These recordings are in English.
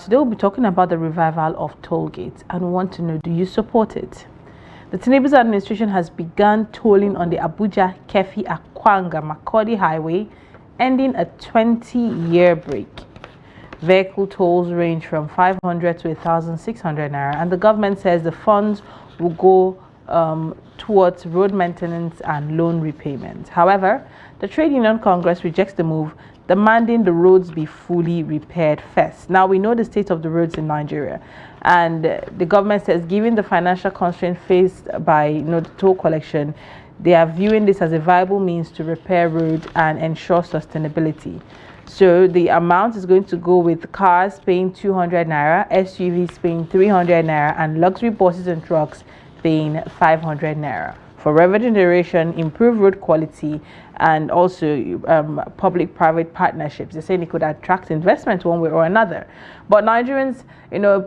Today we'll be talking about the revival of toll gates and we want to know, do you support it? The Tinubu's administration has begun tolling on the Abuja-Kefi-Akwanga-Makurdi highway, ending a 20-year break. Vehicle tolls range from 500 to 1,600 naira, and the government says the funds will go towards road maintenance and loan repayment. However, the Trade Union Congress rejects the move, demanding the roads be fully repaired first. Now, we know the state of the roads in Nigeria, and the government says, given the financial constraint faced by the toll collection, they are viewing this as a viable means to repair roads and ensure sustainability. So the amount is going to go with cars paying 200 naira, SUVs paying 300 naira, and luxury buses and trucks paying 500 naira. For revenue generation, improve road quality, and also public-private partnerships. They're saying it could attract investment one way or another. But Nigerians,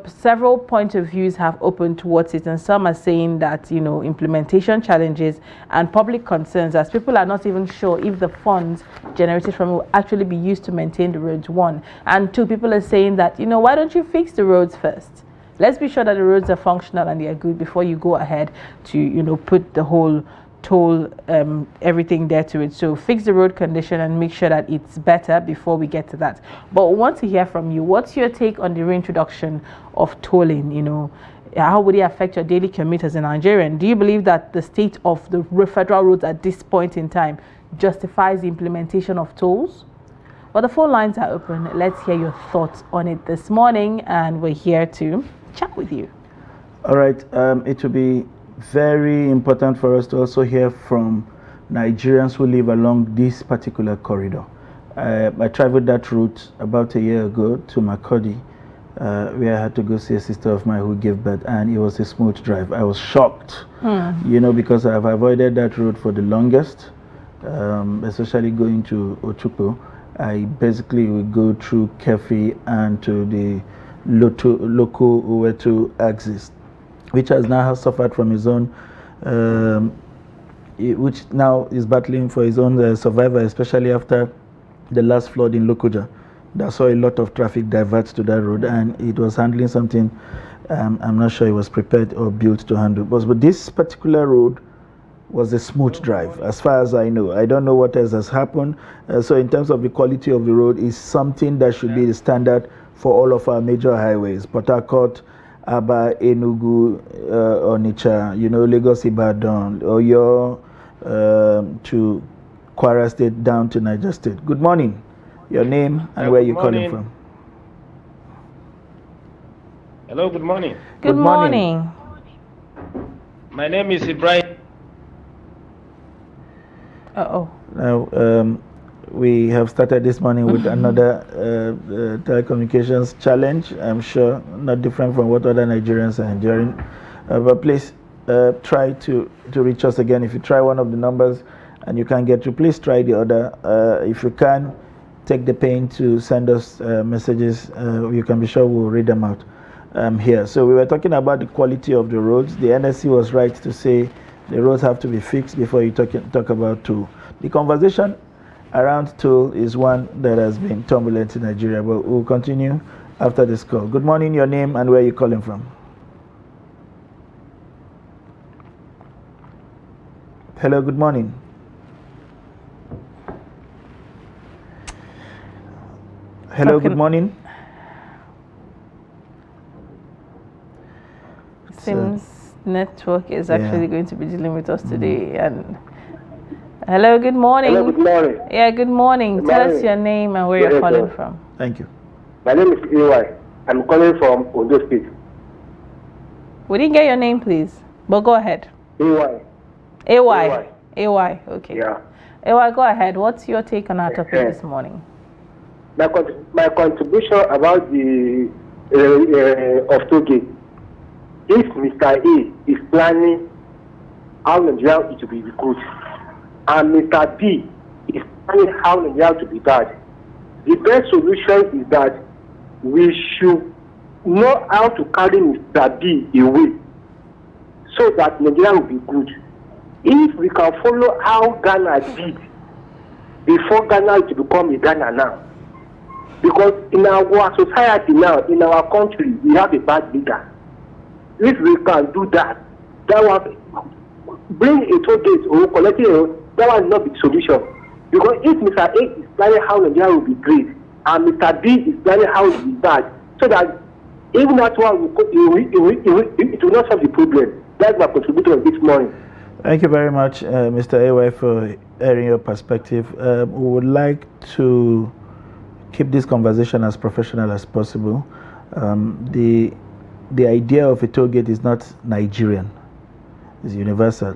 several points of views have opened towards it, and some are saying that, implementation challenges and public concerns, as people are not even sure if the funds generated from it will actually be used to maintain the roads, one. And two, people are saying that, why don't you fix the roads first? Let's be sure that the roads are functional and they are good before you go ahead to, put the whole toll, everything there to it. So fix the road condition and make sure that it's better before we get to that. But we want to hear from you. What's your take on the reintroduction of tolling? How would it affect your daily commute as a Nigerian? Do you believe that the state of the federal roads at this point in time justifies the implementation of tolls? Well, the phone lines are open. Let's hear your thoughts on it this morning, and we're here to chat with you. All right. It will be very important for us to also hear from Nigerians who live along this particular corridor. I traveled that route about a year ago to Makurdi, where I had to go see a sister of mine who gave birth, and it was a smooth drive. I was shocked, because I've avoided that road for the longest, especially going to Otukpo. I basically would go through Kefi and to the local Uwetu axis, which has now suffered from his own, which now is battling for his own survival, especially after the last flood in Lokoja. That saw a lot of traffic divert to that road, and it was handling something I'm not sure it was prepared or built to handle. But this particular road was a smooth drive, as far as I know. I don't know what else has happened. So in terms of the quality of the road, is something that should be the standard for all of our major highways: Port Harcourt, Aba, Enugu, Onitsha, Lagos, Ibadan, Oyo, to Kwara State, down to Niger State. Good morning. Your name and where you're calling from? Hello, good morning. Good morning. My name is Ibrahim. Now, we have started this morning with another telecommunications challenge. I'm sure not different from what other Nigerians are enduring. But please try to reach us again. If you try one of the numbers and you can't get to, please try the other. If you can, take the pain to send us messages. You can be sure we'll read them out here. So we were talking about the quality of the roads. The NSC was right to say the roads have to be fixed before you talk about toll. The conversation around toll is one that has been turbulent in Nigeria, but we'll continue after this call. Good morning, your name and where you're calling from. Hello, good morning. Hello, good morning. Seems network is actually going to be dealing with us today. And hello, good morning. Hello, good morning. Yeah, good morning. Tell us your name and where you're calling from. Thank you. My name is AY. I'm calling from Ondo State. We didn't get your name, please, but go ahead. AY. AY. Okay. Yeah. AY, go ahead. What's your take on our topic this morning? My contribution about the of toll. If Mr. A is planning how Nigeria is to be good, and Mr. B is planning how Nigeria to be bad, the best solution is that we should know how to carry Mr. B away so that Nigeria will be good. If we can follow how Ghana did before Ghana to become a Ghana now, Because in our society now, in our country, we have a bad leader. If we can do that, that one bring a toll gate or collect it, that one not be the solution. Because if Mr. A is planning how Nigeria will be great, and Mr. B is planning how it will be bad, so that even that one it will not solve the problem. That's my contribution this morning. Thank you very much, Mr. AY, for airing your perspective. We would like to keep this conversation as professional as possible. The idea of a toll gate is not Nigerian, it's universal.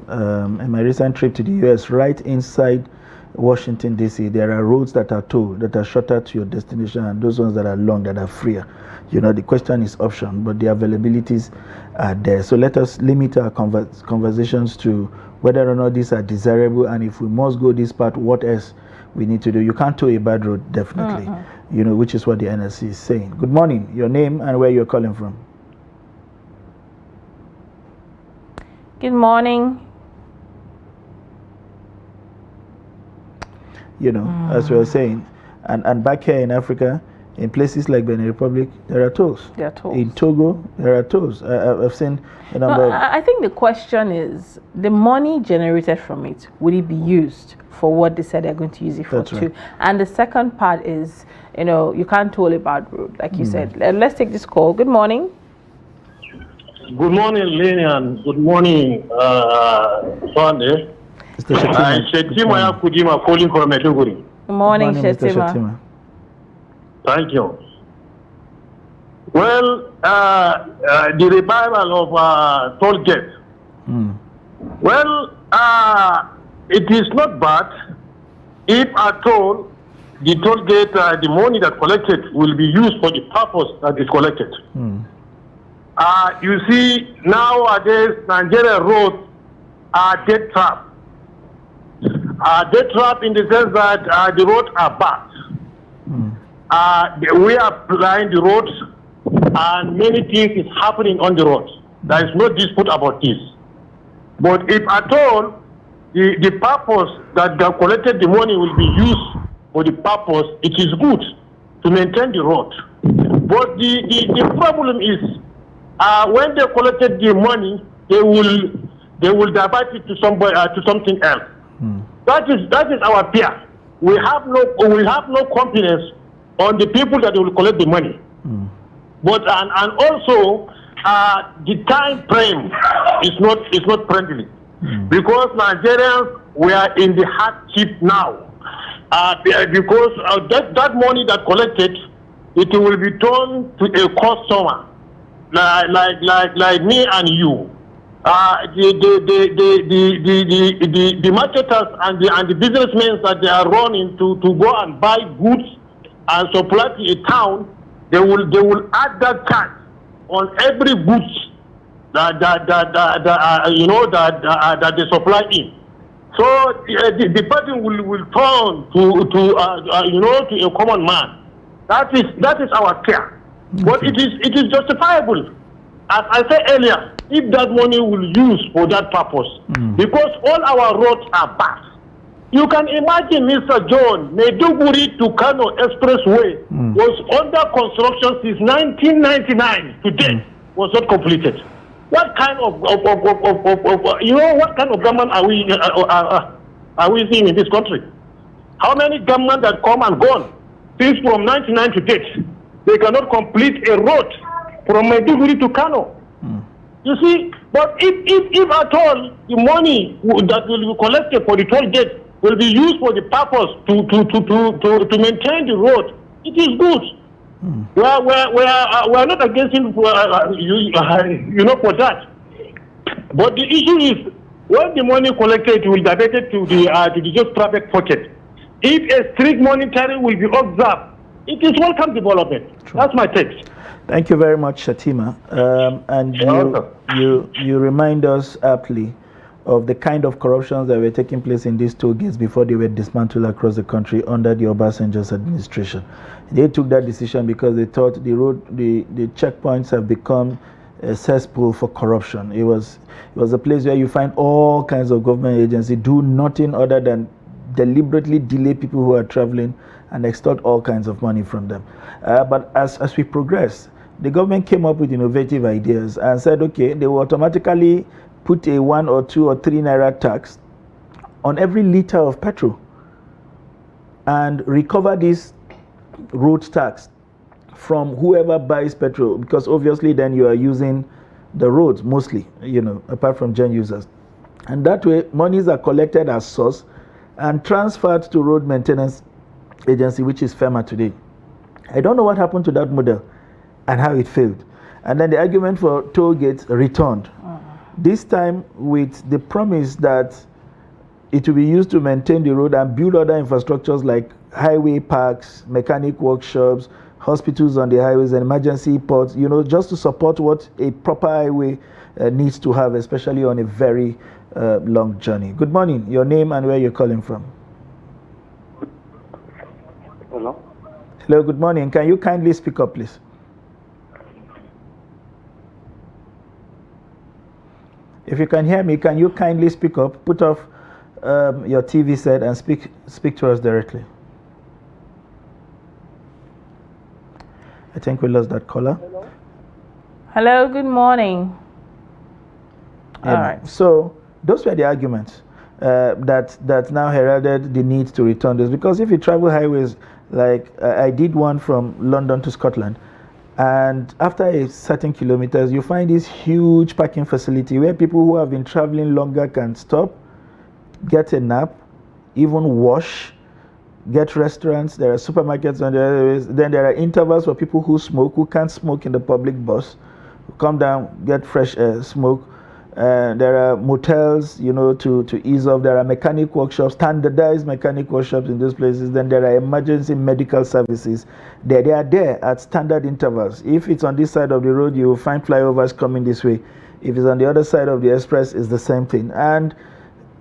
In my recent trip to the US, right inside Washington, D.C., there are roads that are tolled, that are shorter to your destination, and those ones that are long, that are freer. The question is option, but the availabilities are there. So let us limit our conversations to whether or not these are desirable, and if we must go this part, what else we need to do. You can't tow a bad road, definitely, which is what the NLC is saying. Good morning. Your name and where you're calling from. Good morning. As we were saying, and back here in Africa, in places like Benin Republic, there are tolls. There are tolls. In Togo, there are tolls. I've seen a number. No, I think the question is, the money generated from it, would it be used for what they said they're going to use it for? That's too? right. And the second part is, you can't toll a bad road, like you said. Let's take this call. Good morning. Good morning, Lilian. Good morning, Sunday. Shetima Kujima calling from Maiduguri. Good morning, Mr. Shetima. Thank you. Well, the revival of toll gate. Well, it is not bad if at all the toll gate, the money that collected will be used for the purpose that is collected. You see, nowadays, Nigerian roads are dead trap. Dead trap in the sense that the roads are bad. We are applying the roads, and many things is happening on the roads. There is no dispute about this. But if at all the purpose that they collected the money will be used for the purpose, it is good to maintain the road. But the problem is when they collected the money, they will divert it to somebody to something else. That is our fear. We have no confidence on the people that will collect the money. But and also the time frame is not friendly, because Nigerians, we are in the hardship now. Because that money that collected, it will be turned to a customer like me and you. The marketers and the businessmen that they are running to go and buy goods and supply to a town, they will add that tax on every goods that they supply in. So the person will turn to a common man. That is our fear. But it is justifiable. As I said earlier, if that money will use for that purpose, because all our roads are bad. You can imagine, Mr. John, Maiduguri to Kano Expressway was under construction since 1999 to date, was not completed. What kind of what kind of government are we seeing in this country? How many governments that come and gone since from 1999 to date? They cannot complete a road from Maiduguri to Kano. You see, but if at all the money that will be collected for the toll gate will be used for the purpose to maintain the road, it is good. We are not against him for for that. But the issue is, when the money collected will be diverted to the just private pocket. If a strict monitoring will be observed, it is welcome development. True. That's my take. Thank you very much, Shatima. And you remind us aptly of the kind of corruptions that were taking place in these toll gates before they were dismantled across the country under the Obasanjo's administration. They took that decision because they thought the checkpoints have become a cesspool for corruption. It was a place where you find all kinds of government agencies do nothing other than deliberately delay people who are traveling and extort all kinds of money from them. But as we progress, the government came up with innovative ideas and said, okay, they will automatically put a 1 or 2 or 3 naira tax on every liter of petrol and recover this road tax from whoever buys petrol, because obviously then you are using the roads mostly, apart from gen users. And that way, monies are collected as source and transferred to road maintenance agency, which is FEMA today. I don't know what happened to that model and how it failed. And then the argument for toll gates returned. This time with the promise that it will be used to maintain the road and build other infrastructures like highway parks, mechanic workshops, hospitals on the highways, and emergency ports, just to support what a proper highway needs to have, especially on a very long journey. Good morning. Your name and where you're calling from. Hello. Hello, good morning. Can you kindly speak up, please? If you can hear me, can you kindly speak up? Put off your TV set and speak to us directly. I think we lost that caller. Hello, good morning. All right. So those were the arguments that now heralded the need to return this. Because if you travel highways, like I did one from London to Scotland, and after a certain kilometers, you find this huge parking facility where people who have been traveling longer can stop, get a nap, even wash, get restaurants. There are supermarkets on the highways. Then there are intervals for people who smoke, who can't smoke in the public bus, who come down, get fresh air, smoke. There are motels, to ease off. There are mechanic workshops, standardized mechanic workshops in those places. Then there are emergency medical services. They are there at standard intervals. If it's on this side of the road, you will find flyovers coming this way. If it's on the other side of the express, it's the same thing. And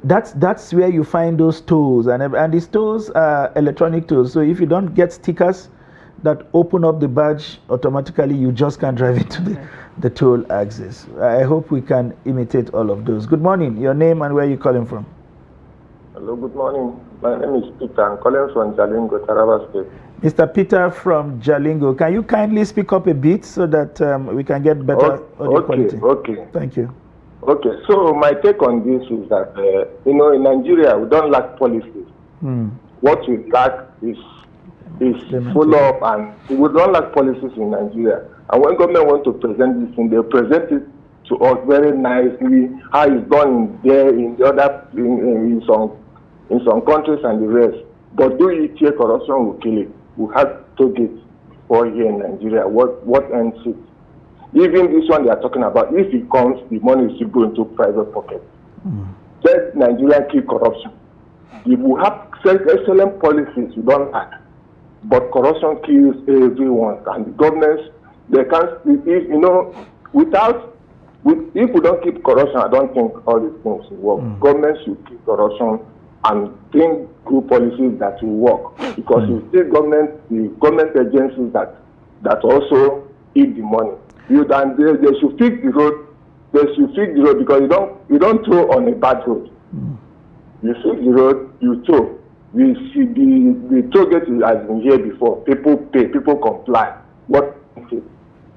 that's where you find those tolls. And these tolls are electronic tolls. So if you don't get stickers that open up the badge automatically, you just can't drive into the toll axis. I hope we can imitate all of those. Good morning. Your name and where you're calling from? Hello, good morning. My name is Peter. I'm calling from Jalingo, Taraba State. Mr. Peter from Jalingo, can you kindly speak up a bit so that we can get better audio quality? Okay. Thank you. Okay, so my take on this is that, in Nigeria, we don't lack policies. What we lack is follow-up, and we don't lack policies in Nigeria. And when government want to present this thing, they present it to us very nicely, how it's done in some countries and the rest. But do it here, corruption will kill it. We have to get for here in Nigeria. What ends it? Even this one they are talking about, if it comes, the money is still going to private pockets. Let Nigeria kill corruption. If we have excellent policies, we don't lack. But corruption kills everyone, and the governments, they can't. If we don't keep corruption, I don't think all these things will work. Governments should keep corruption and bring good policies that will work, because it's still the government agencies that also eat the money. They should fix the road. They should fix the road, because you don't throw on a bad road. You fix the road, you throw. The toll gate has been here before. People pay, people comply.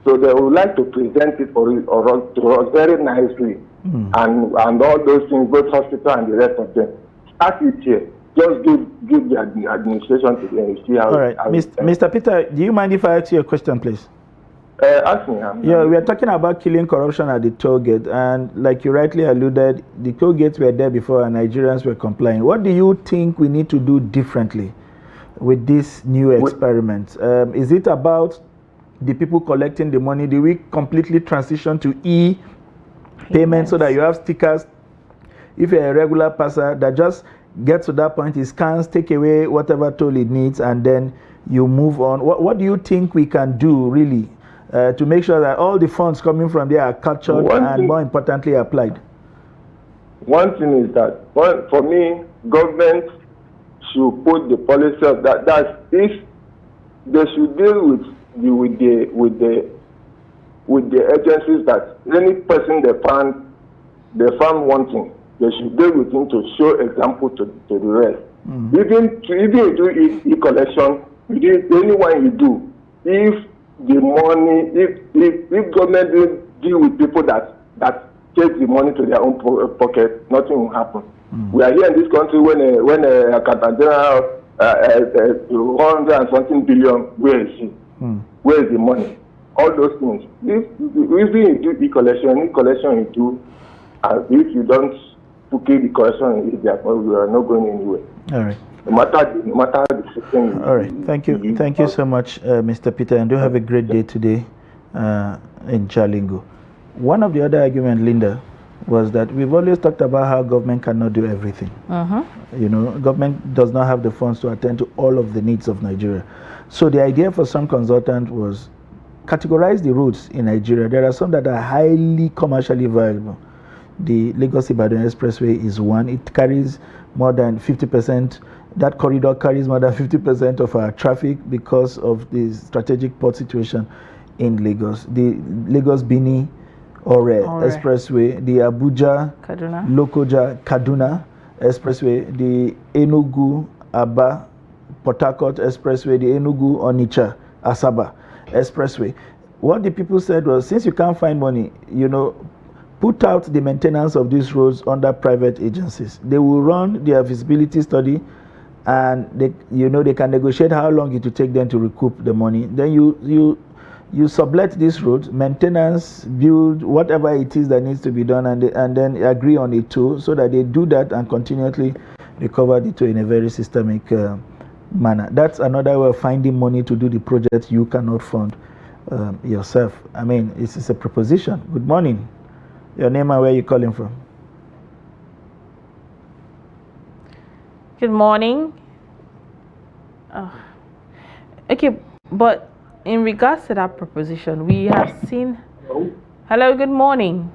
So they would like to present it to us very nicely, and all those things, both hospital and the rest of them. Start it here. Just give the administration to them and see how. All right, Mr. Peter, do you mind if I ask you a question, please? Ask me. Yeah, we are talking about killing corruption at the toll gate, and like you rightly alluded, the toll gates were there before and Nigerians were complying. What do you think we need to do differently with this new experiment? Is it about the people collecting the money? Do we completely transition to e-payment so that you have stickers? If you're a regular passer that just gets to that point, it scans, take away whatever toll it needs, and then you move on. What do you think we can do really to make sure that all the funds coming from there are captured and more importantly applied? One thing is that, for me, government should put the policy of that if they should deal with the agencies that any person they found wanting, they should deal with him to show example to the rest. Even you do e-collection, anyone you do, if the money, if government deal with people that take the money to their own pocket, nothing will happen. We are here in this country when a Accountant General 100 and something billion, where is he? Where is the money? All those things. If you do e-collection you do, and if you don't put the collection, we are not going anywhere. All right. No matter the system. All right. Thank you so much, Mr. Peter, and do have a great day today in Jalingo. One of the other arguments, Linda, was that we've always talked about how government cannot do everything. You know, government does not have the funds to attend to all of the needs of Nigeria. So the idea for some consultant was categorize the roads in Nigeria. There are some that are highly commercially viable. The Lagos-Ibadan Expressway is one. It carries more than 50%. That corridor carries more than 50% of our traffic because of the strategic port situation in Lagos. The Lagos-Bini Expressway, the Abuja-Lokoja-Kaduna Expressway, the Enugu-Aba Port Harcourt Expressway, the Enugu-Onitsha-Asaba Expressway. What the people said was, since you can't find money, you know, put out the maintenance of these roads under private agencies. They will run their feasibility study, and they can negotiate how long it will take them to recoup the money. Then you sublet these roads, maintenance, build whatever it is that needs to be done, and then agree on it too, so that they do that and continually recover the toll in a very systemic manner. That's another way of finding money to do the project you cannot fund yourself. I mean, it's a proposition. Good morning. Your name and where you calling from? Good morning. Okay, but in regards to that proposition, we have seen. Hello, good morning.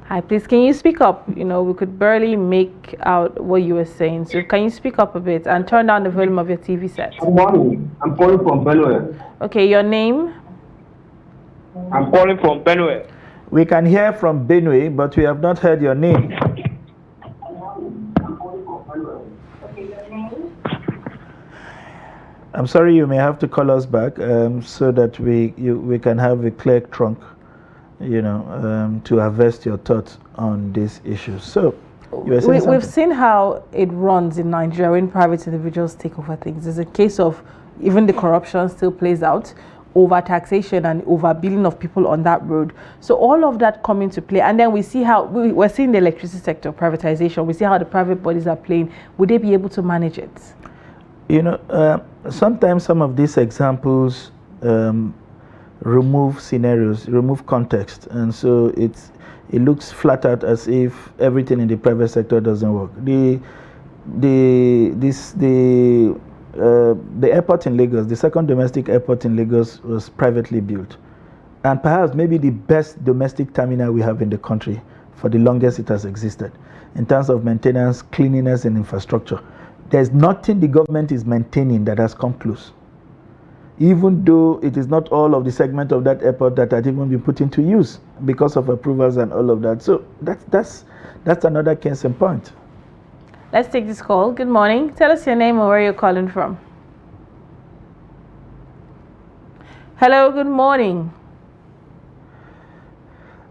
Hi, please, can you speak up? You know, we could barely make out what you were saying. So can you speak up a bit and turn down the volume of your TV set? Good morning. I'm calling from Benue. Okay, your name? I'm calling from Benue. We can hear from Benue, but we have not heard your name. I'm sorry, you may have to call us back so that we can have a clear trunk, you know, to harvest your thoughts on this issue. So, you were saying something? We've seen how it runs in Nigeria when private individuals take over things. There's a case of even the corruption still plays out, over taxation and overbilling of people on that road. So all of that come into play, and then we see how we're seeing the electricity sector privatization. We see how the private bodies are playing. Would they be able to manage it? You know, sometimes some of these examples remove scenarios, remove context, and so it looks flat out as if everything in the private sector doesn't work. The airport in Lagos, the second domestic airport in Lagos, was privately built, and perhaps maybe the best domestic terminal we have in the country for the longest it has existed in terms of maintenance, cleanliness, and infrastructure. There's nothing the government is maintaining that has come close, even though it is not all of the segment of that airport that had even been put into use because of approvals and all of that. So that's another case in point. Let's take this call. Good morning. Tell us your name and where you're calling from. Hello, good morning.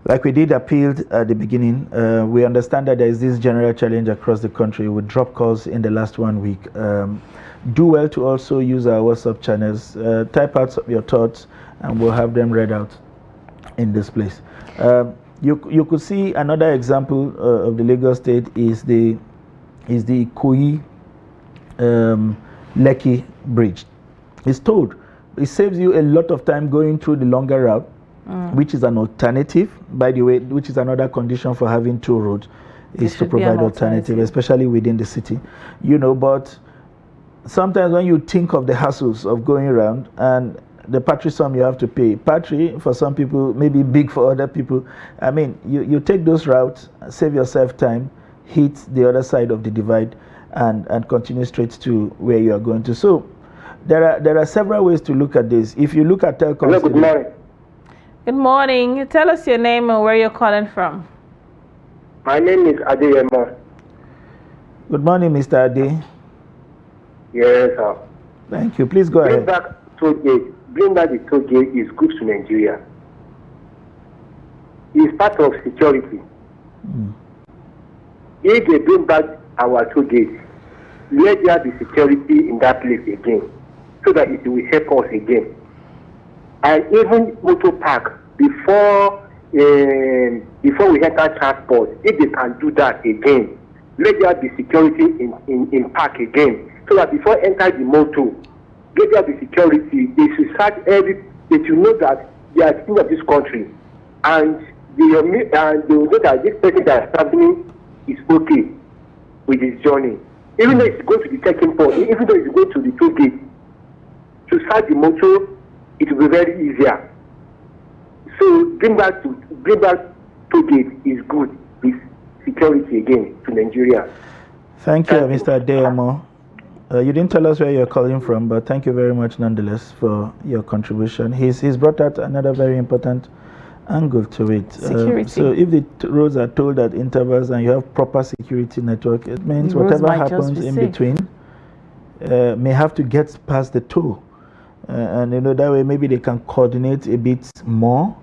Like we did appealed at the beginning, we understand that there is this general challenge across the country with drop calls in the last 1 week. Do well to also use our WhatsApp channels. Type out your thoughts and we'll have them read out in this place. You could see another example of the Lagos State is the Ikoyi Lekki Bridge. It's tolled. It saves you a lot of time going through the longer route, which is an alternative, by the way, which is another condition for having two roads, is to provide alternative, especially within the city. You know, but sometimes when you think of the hassles of going around and the patry sum you have to pay, patry for some people, maybe big for other people. I mean, you take those routes, save yourself time, hit the other side of the divide, and continue straight to where you are going to. So there are several ways to look at this. If you look at telecoms. Hello, good morning. Good morning. Tell us your name and where you're calling from. My name is Adeyemo. Good morning, Mr. Ade. Yes, sir. Thank you. Please go ahead. Bring back the toll gate is good to Nigeria. It's part of security. If they bring back our toll gate, let there be security in that place again, so that it will help us again. And even motor park before we enter transport, if they can do that again, let there be security in park again, so that before enter the motor, let there be security. They should start they should know that they are king of this country, and they will know that this person that is traveling is okay with his journey. Even though it's going to the checking point, even though it's going to the toll gate, to start the motor, it will be very easier. So bring back toll gate is good with security again to Nigeria. Thank you, Mr. Adeyemo. You didn't tell us where you're calling from, but thank you very much nonetheless for your contribution. He's brought out another very important angle to it. Security. So if the roads are told at intervals and you have proper security network, it means whatever happens in between may have to get past the toll. And that way maybe they can coordinate a bit more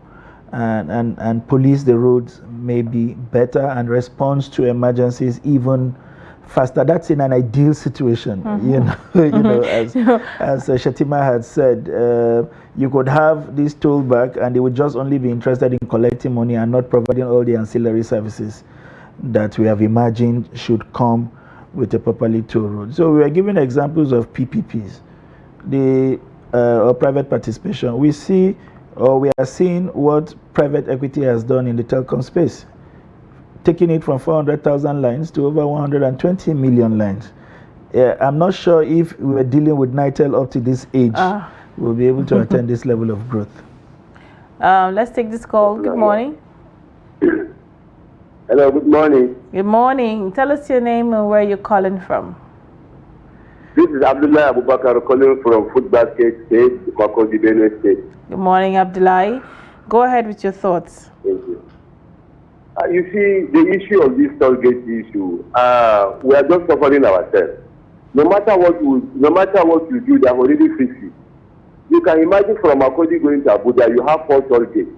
and police the roads maybe better and response to emergencies even faster. That's in an ideal situation. As Shetima had said, you could have this toll back and they would just only be interested in collecting money and not providing all the ancillary services that we have imagined should come with a properly toll road. So we are giving examples of PPPs, or private participation. We are seeing what private equity has done in the telecom space, taking it from 400,000 lines to over 120 million lines. I'm not sure if we were dealing with Nitel up to this age, we'll be able to attain this level of growth. Let's take this call. Good morning. Hello, good morning. Good morning. Tell us your name and where you're calling from. This is Abdullah Abubakar calling from Footbasket State, Makurdi, Benue State. Good morning, Abdullah. Go ahead with your thoughts. Thank you. You see, the issue of this toll gate issue, we are just suffering ourselves. No matter what you do, they have already fixed it. You can imagine from Makurdi going to Abuja, you have 4 toll gates.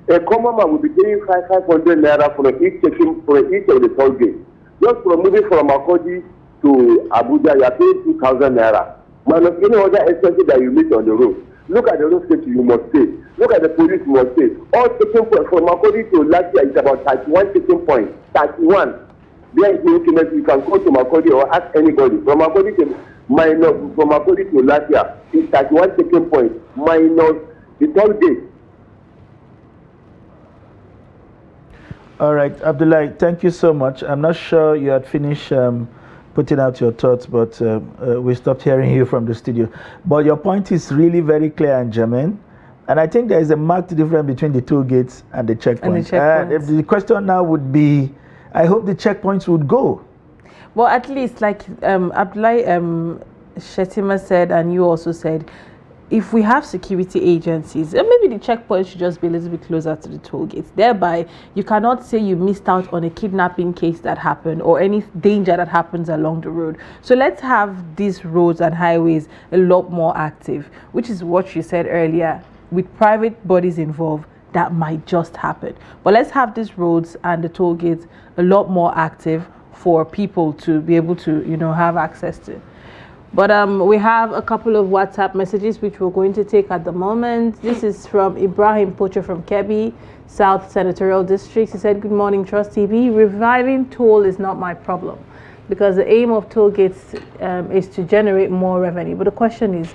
A common man will be paying 500 naira for each of the toll gates. Just from moving from Makurdi to Abuja, you are paying 2,000 naira. Minus any other expenses that you meet on the road. Look at the road safety, you must pay. Look at the police, you must pay. All taking point from Makurdi to Latia is about 31 taking points. 31. There is no document. You can go to Makurdi or ask anybody. From Makurdi to Latia is 31 taking points minus the toll gate. All right, Abdullah, thank you so much. I'm not sure you had finished putting out your thoughts, but we stopped hearing you from the studio. But your point is really very clear and germane. And I think there is a marked difference between the toll gates and the checkpoints. The question now would be, I hope the checkpoints would go. Well, at least like Abdullah Shetima said, and you also said, if we have security agencies, maybe the checkpoint should just be a little bit closer to the toll gates. Thereby, you cannot say you missed out on a kidnapping case that happened or any danger that happens along the road. So let's have these roads and highways a lot more active, which is what you said earlier. With private bodies involved, that might just happen. But let's have these roads and the toll gates a lot more active for people to be able to, have access to. But we have a couple of WhatsApp messages which we're going to take at the moment. This is from Ibrahim Pocho from Kebbi, South Senatorial District. He said, good morning, Trust TV. Reviving toll is not my problem because the aim of toll gates is to generate more revenue. But the question is,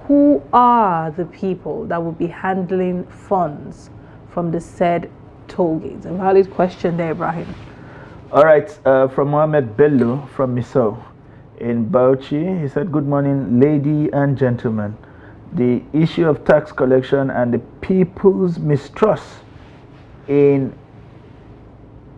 who are the people that will be handling funds from the said toll gates? A valid question there, Ibrahim. All right, from Mohammed Bello from Misau in Bauchi. He said, good morning, lady and gentlemen. The issue of tax collection and the people's mistrust in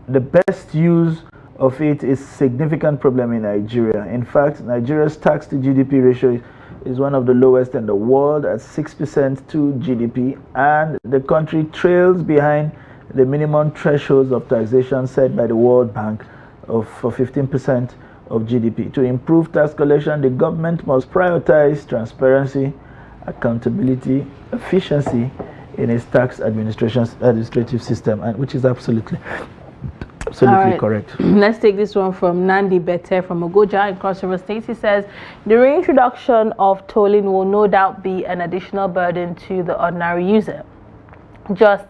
the best use of it is a significant problem in Nigeria. In fact, Nigeria's tax to GDP ratio is one of the lowest in the world at 6% to GDP, and the country trails behind the minimum thresholds of taxation set by the World Bank for 15% of GDP. To improve tax collection, the government must prioritize transparency, accountability, efficiency in its tax administrative system, and which is absolutely correct. Let's take this one from Nandi Bete from Ogoja in Cross River State. He says the reintroduction of tolling will no doubt be an additional burden to the ordinary user. Just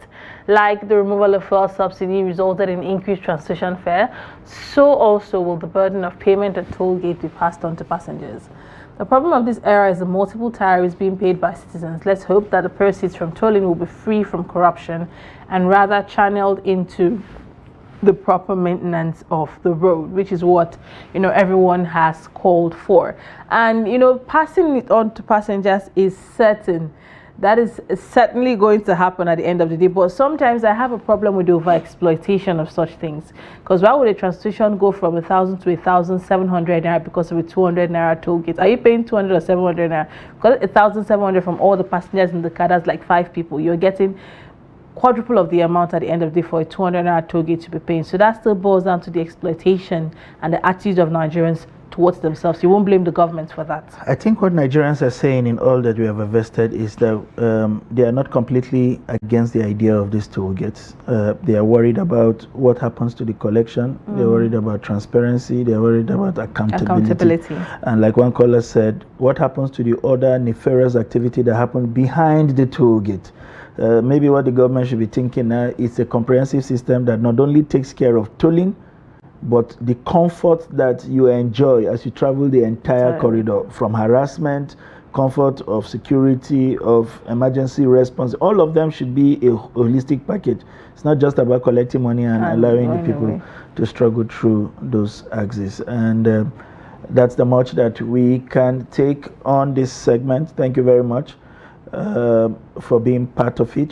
like the removal of fuel subsidy resulted in increased transportation fare, so also will the burden of payment at toll gate be passed on to passengers. The problem of this era is the multiple tariffs being paid by citizens. Let's hope that the proceeds from tolling will be free from corruption and rather channeled into the proper maintenance of the road, which is what everyone has called for. And passing it on to passengers is certain. That is certainly going to happen at the end of the day. But sometimes I have a problem with the over-exploitation of such things. Because why would a transportation go from 1,000 to 1,700 naira because of a 200 naira toll gate? Are you paying 200 or 700 naira? Because 1,700 from all the passengers in the car, that's like 5 people. You're getting quadruple of the amount at the end of the day for a 200 naira toll gate to be paying. So that still boils down to the exploitation and the attitude of Nigerians towards themselves. You won't blame the government for that. I think what Nigerians are saying in all that we have invested is that they are not completely against the idea of these toll gates. They are worried about what happens to the collection. They're worried about transparency. They're worried about accountability. And like one caller said, what happens to the other nefarious activity that happens behind the toll gate? Maybe what the government should be thinking now is a comprehensive system that not only takes care of tolling, but the comfort that you enjoy as you travel the entire corridor, from harassment, comfort of security, of emergency response. All of them should be a holistic package. It's not just about collecting money and allowing the people to struggle through those axes. And that's the much that we can take on this segment. Thank you very much for being part of it.